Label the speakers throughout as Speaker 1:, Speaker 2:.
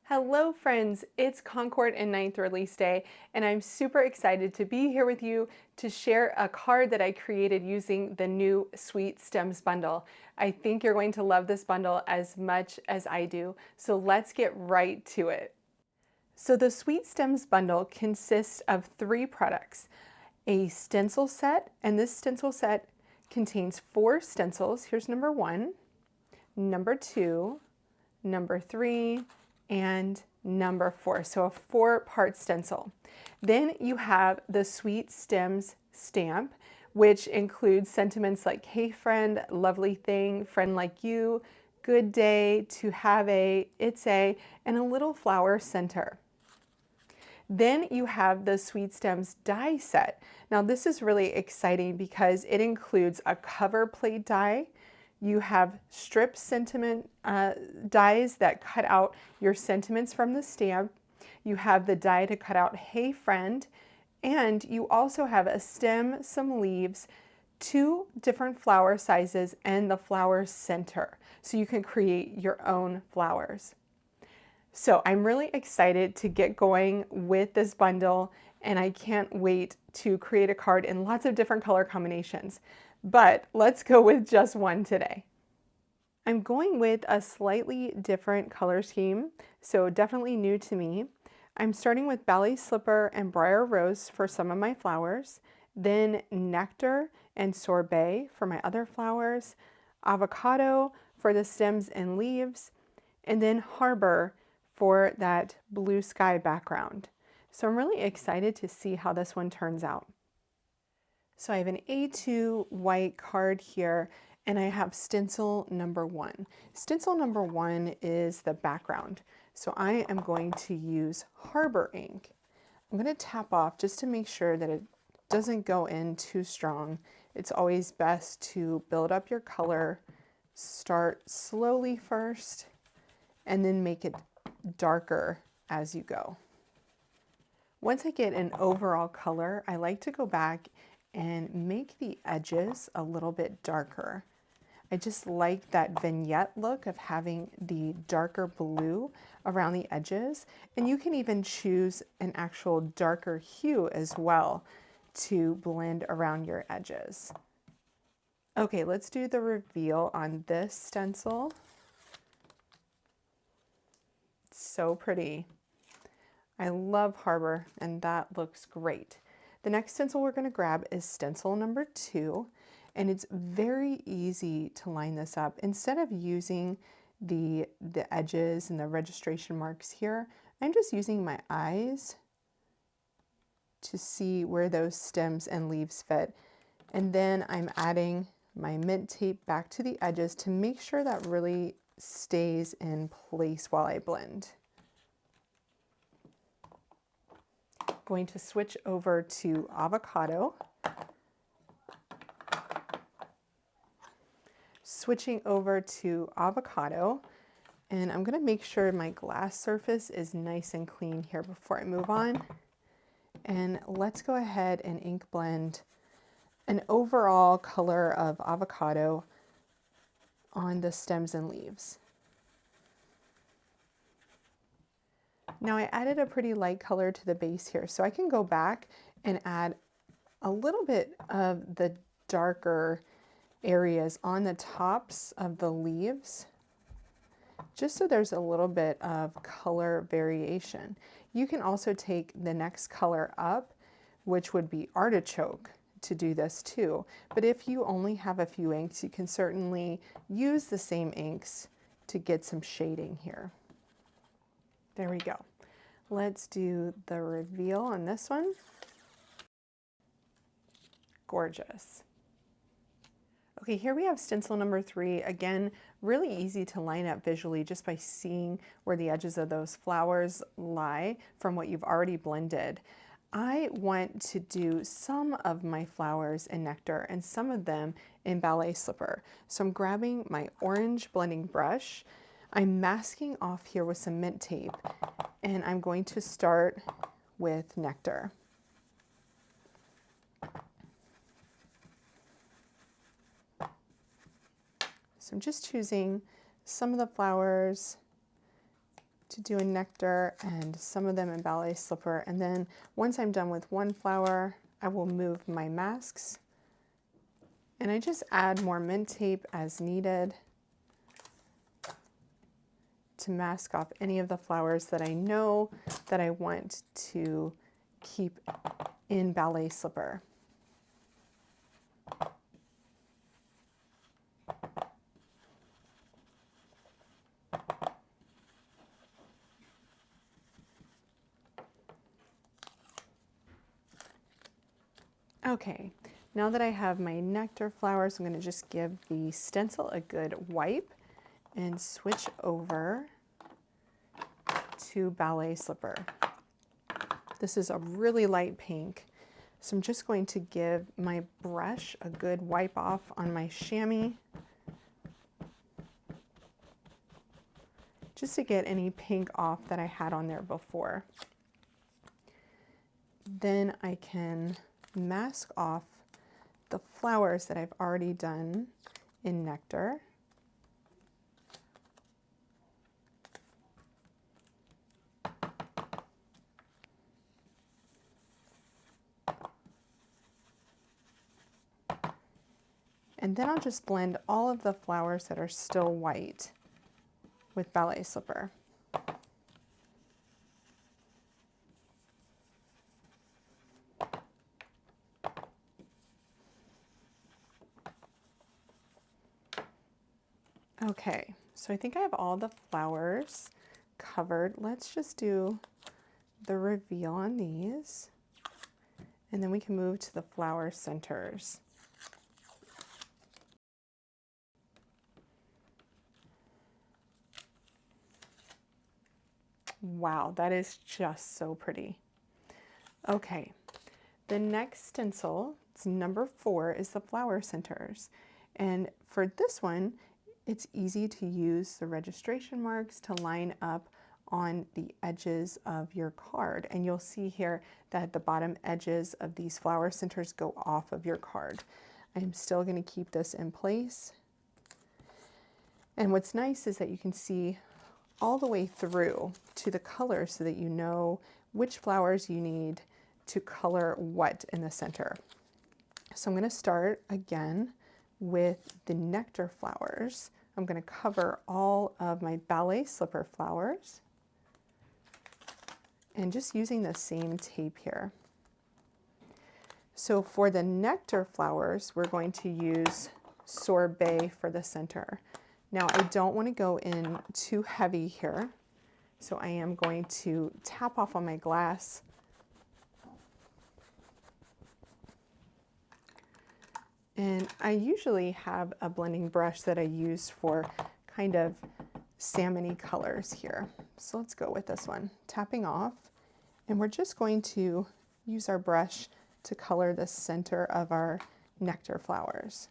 Speaker 1: Hello friends, it's Concord and 9th release day, and I'm super excited to be here with you to share a card that I created using the new Sweet Stems bundle. I think you're going to love this bundle as much as I do, so let's get right to it. So the Sweet Stems bundle consists of 3 products. A stencil set, and this stencil set contains 4 stencils. Here's number 1, number 2, number 3, and number 4, so a 4-part stencil. Then you have the Sweet Stems stamp, which includes sentiments like "Hey friend," "Lovely thing," "Friend like you," "Good day," "To have a," "It's a," and a little flower center. Then you have the Sweet Stems die set. Now this is really exciting because it includes a cover plate die. You have strip sentiment dies that cut out your sentiments from the stamp. You have the die to cut out "Hey friend," and you also have a stem, some leaves, 2 different flower sizes, and the flower center, so you can create your own flowers. So I'm really excited to get going with this bundle, and I can't wait to create a card in lots of different color combinations. But let's go with just one today. I'm going with a slightly different color scheme, so definitely new to me. I'm starting with Ballet Slipper and Briar Rose for some of my flowers, then Nectar and Sorbet for my other flowers, Avocado for the stems and leaves, and then Harbor for that blue sky background. So I'm really excited to see how this one turns out. So I have an A2 white card here, and I have stencil number 1. Stencil number 1 is the background. So I am going to use Harbor ink. I'm going to tap off just to make sure that it doesn't go in too strong. It's always best to build up your color, start slowly first, and then make it darker as you go. Once I get an overall color, I like to go back and make the edges a little bit darker. I just like that vignette look of having the darker blue around the edges, and you can even choose an actual darker hue as well to blend around your edges. Okay, let's do the reveal on this stencil. It's so pretty. I love Harbor, and that looks great. The next stencil we're going to grab is stencil number 2, and it's very easy to line this up. Instead of using the edges and the registration marks here, I'm just using my eyes to see where those stems and leaves fit. And then I'm adding my mint tape back to the edges to make sure that really stays in place while I blend. Going to switch over to Avocado. Switching over to Avocado, and I'm going to make sure my glass surface is nice and clean here before I move on. And let's go ahead and ink blend an overall color of Avocado on the stems and leaves. Now I added a pretty light color to the base here, so I can go back and add a little bit of the darker areas on the tops of the leaves, just so there's a little bit of color variation. You can also take the next color up, which would be Artichoke, to do this too. But if you only have a few inks, you can certainly use the same inks to get some shading here. There we go. Let's do the reveal on this one. Gorgeous. Okay, here we have stencil number 3. Again, really easy to line up visually just by seeing where the edges of those flowers lie from what you've already blended. I want to do some of my flowers in Nectar and some of them in Ballet Slipper. So I'm grabbing my orange blending brush. I'm masking off here with some mint tape, and I'm going to start with Nectar. So I'm just choosing some of the flowers to do in Nectar and some of them in Ballet Slipper. And then once I'm done with one flower, I will move my masks. And I just add more mint tape as needed to mask off any of the flowers that I know that I want to keep in Ballet Slipper. Okay, now that I have my Nectar flowers, I'm going to just give the stencil a good wipe and switch over to Ballet Slipper. This is a really light pink, so I'm just going to give my brush a good wipe off on my chamois just to get any pink off that I had on there before. Then I can mask off the flowers that I've already done in Nectar. And then I'll just blend all of the flowers that are still white with Ballet Slipper. Okay, so I think I have all the flowers covered. Let's just do the reveal on these, and then we can move to the flower centers. Wow, that is just so pretty. Okay, the next stencil, it's number 4, is the flower centers. And for this one, it's easy to use the registration marks to line up on the edges of your card. And you'll see here that the bottom edges of these flower centers go off of your card. I'm still going to keep this in place. And what's nice is that you can see all the way through to the color so that you know which flowers you need to color what in the center. So I'm going to start again with the Nectar flowers. I'm going to cover all of my Ballet Slipper flowers and just using the same tape here. So for the Nectar flowers, we're going to use Sorbet for the center. Now I don't want to go in too heavy here, so I am going to tap off on my glass. And I usually have a blending brush that I use for kind of salmon-y colors here. So let's go with this one. Tapping off, and we're just going to use our brush to color the center of our Nectar flowers.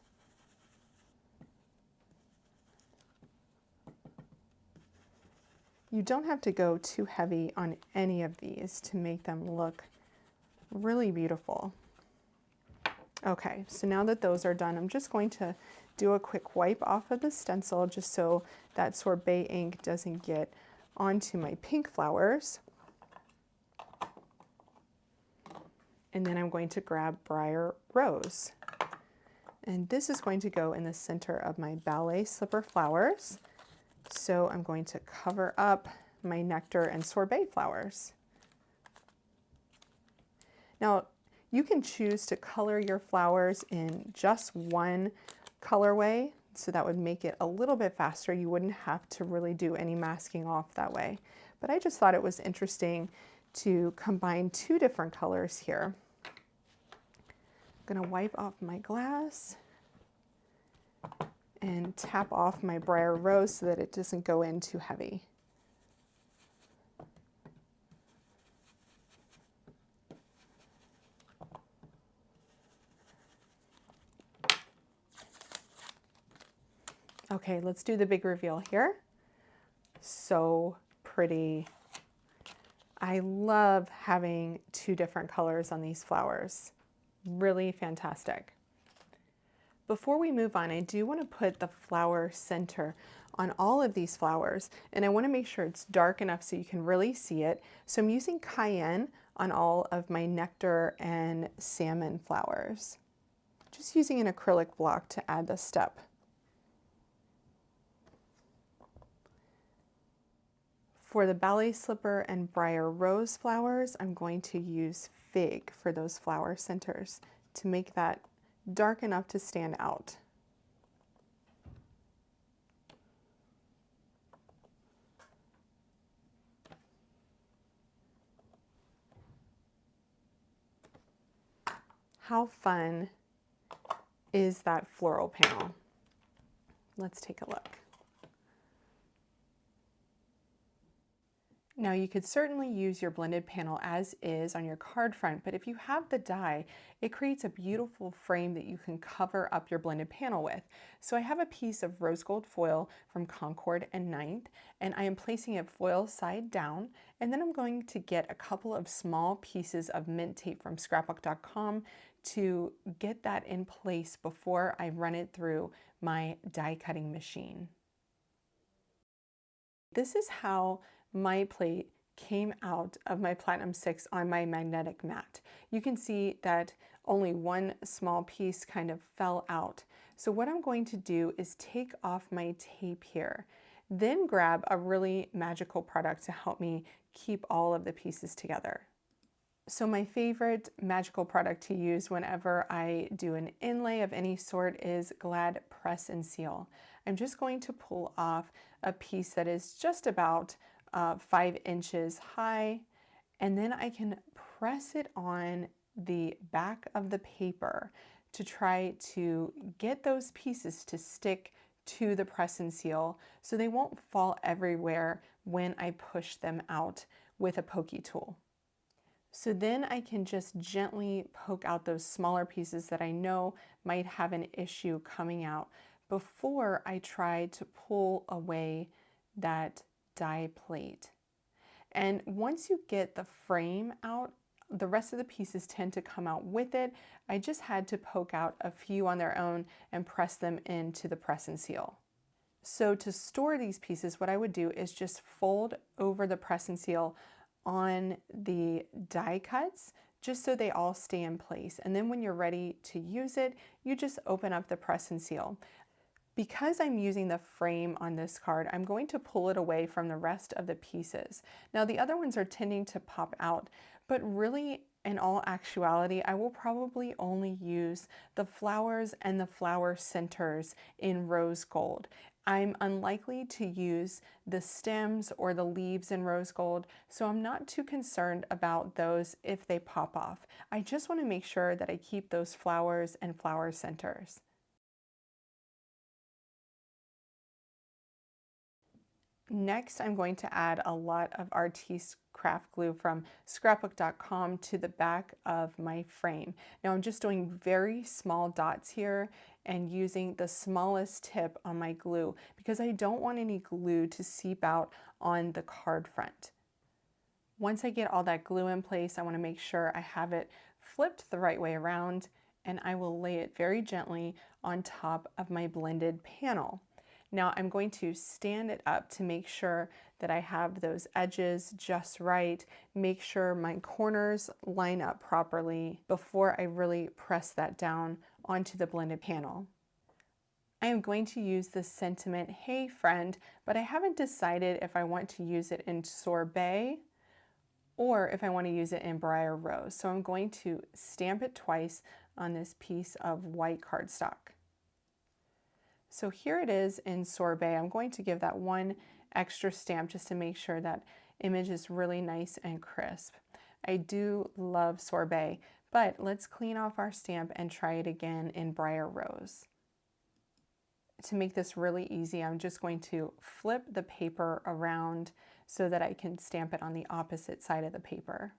Speaker 1: You don't have to go too heavy on any of these to make them look really beautiful. Okay, so now that those are done, I'm just going to do a quick wipe off of the stencil just so that Sorbet ink doesn't get onto my pink flowers. And then I'm going to grab BRIAR Rose. And this is going to go in the center of my Ballet Slipper flowers. So I'm going to cover up my Nectar and Sorbet flowers. Now, you can choose to color your flowers in just one colorway, so that would make it a little bit faster. You wouldn't have to really do any masking off that way. But I just thought it was interesting to combine 2 different colors here. I'm going to wipe off my glass and tap off my BRIAR Rose so that it doesn't go in too heavy. Okay, let's do the big reveal here. So pretty. I love having 2 different colors on these flowers. Really fantastic. Before we move on, I do want to put the flower center on all of these flowers, and I want to make sure it's dark enough so you can really see it. So I'm using Cayenne on all of my Nectar and salmon flowers. Just using an acrylic block to add the step. For the ballet slipper and briar rose flowers, I'm going to use fig for those flower centers to make that dark enough to stand out. How fun is that floral panel? Let's take a look. Now you could certainly use your blended panel as is on your card front, but if you have the die, it creates a beautiful frame that you can cover up your blended panel with. So I have a piece of rose gold foil from Concord and 9th, and I am placing it foil side down, and then I'm going to get a couple of small pieces of mint tape from scrapbook.com to get that in place before I run it through my die cutting machine. This is how my plate came out of my Platinum 6 on my magnetic mat. You can see that only one small piece kind of fell out. So what I'm going to do is take off my tape here, then grab a really magical product to help me keep all of the pieces together. So my favorite magical product to use whenever I do an inlay of any sort is Glad Press and Seal. I'm just going to pull off a piece that is just about 5 inches high, and then I can press it on the back of the paper to try to get those pieces to stick to the press and seal so they won't fall everywhere when I push them out with a pokey tool. So then I can just gently poke out those smaller pieces that I know might have an issue coming out before I try to pull away that die plate. And once you get the frame out, the rest of the pieces tend to come out with it. I just had to poke out a few on their own and press them into the press and seal. So to store these pieces, what I would do is just fold over the press and seal on the die cuts just so they all stay in place. And then when you're ready to use it, you just open up the press and seal. Because I'm using the frame on this card, I'm going to pull it away from the rest of the pieces. Now the other ones are tending to pop out, but really in all actuality, I will probably only use the flowers and the flower centers in rose gold. I'm unlikely to use the stems or the leaves in rose gold, so I'm not too concerned about those if they pop off. I just want to make sure that I keep those flowers and flower centers. Next, I'm going to add a lot of Artis craft glue from scrapbook.com to the back of my frame. Now I'm just doing very small dots here and using the smallest tip on my glue because I don't want any glue to seep out on the card front. Once I get all that glue in place, I want to make sure I have it flipped the right way around, and I will lay it very gently on top of my blended panel. Now I'm going to stand it up to make sure that I have those edges just right, make sure my corners line up properly before I really press that down onto the blended panel. I am going to use the sentiment Hey Friend, but I haven't decided if I want to use it in Sorbet or if I want to use it in Briar Rose. So I'm going to stamp it twice on this piece of white cardstock. So here it is in Sorbet. I'm going to give that one extra stamp just to make sure that image is really nice and crisp. I do love Sorbet, but let's clean off our stamp and try it again in Briar Rose. To make this really easy, I'm just going to flip the paper around so that I can stamp it on the opposite side of the paper.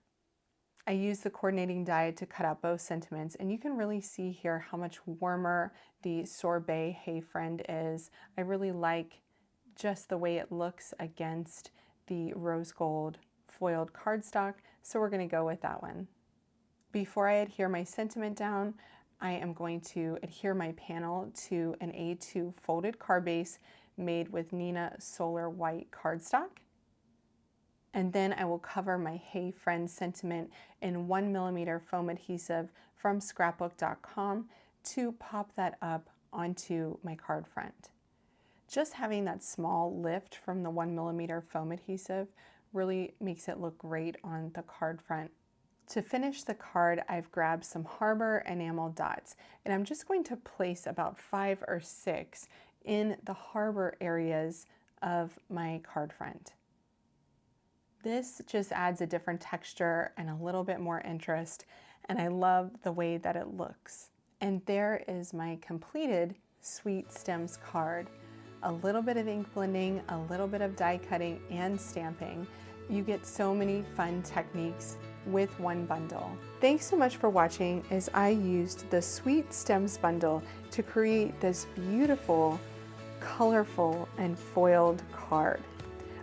Speaker 1: I used the coordinating die to cut out both sentiments, and you can really see here how much warmer the Sorbet Hey Friend is. I really like just the way it looks against the rose gold foiled cardstock, so we're going to go with that one. Before I adhere my sentiment down, I am going to adhere my panel to an A2 folded card base made with Neenah Solar White cardstock. And then I will cover my Hey Friend sentiment in 1mm foam adhesive from scrapbook.com to pop that up onto my card front. Just having that small lift from the 1mm foam adhesive really makes it look great on the card front. To finish the card, I've grabbed some Harbor enamel dots, and I'm just going to place about 5 or 6 in the harbor areas of my card front. This just adds a different texture and a little bit more interest, and I love the way that it looks. And there is my completed Sweet Stems card. A little bit of ink blending, a little bit of die cutting and stamping. You get so many fun techniques with one bundle. Thanks so much for watching as I used the Sweet Stems bundle to create this beautiful, colorful, and foiled card.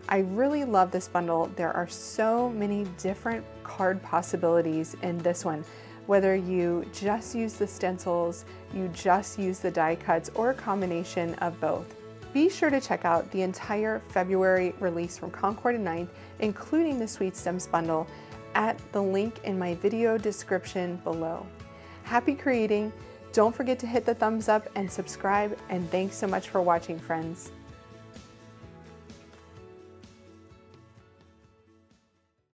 Speaker 1: I really love this bundle. There are so many different card possibilities in this one. Whether you just use the stencils, you just use the die cuts, or a combination of both. Be sure to check out the entire February release from Concord 9th, including the Sweet Stems bundle, at the link in my video description below. Happy creating! Don't forget to hit the thumbs up and subscribe, and thanks so much for watching, friends.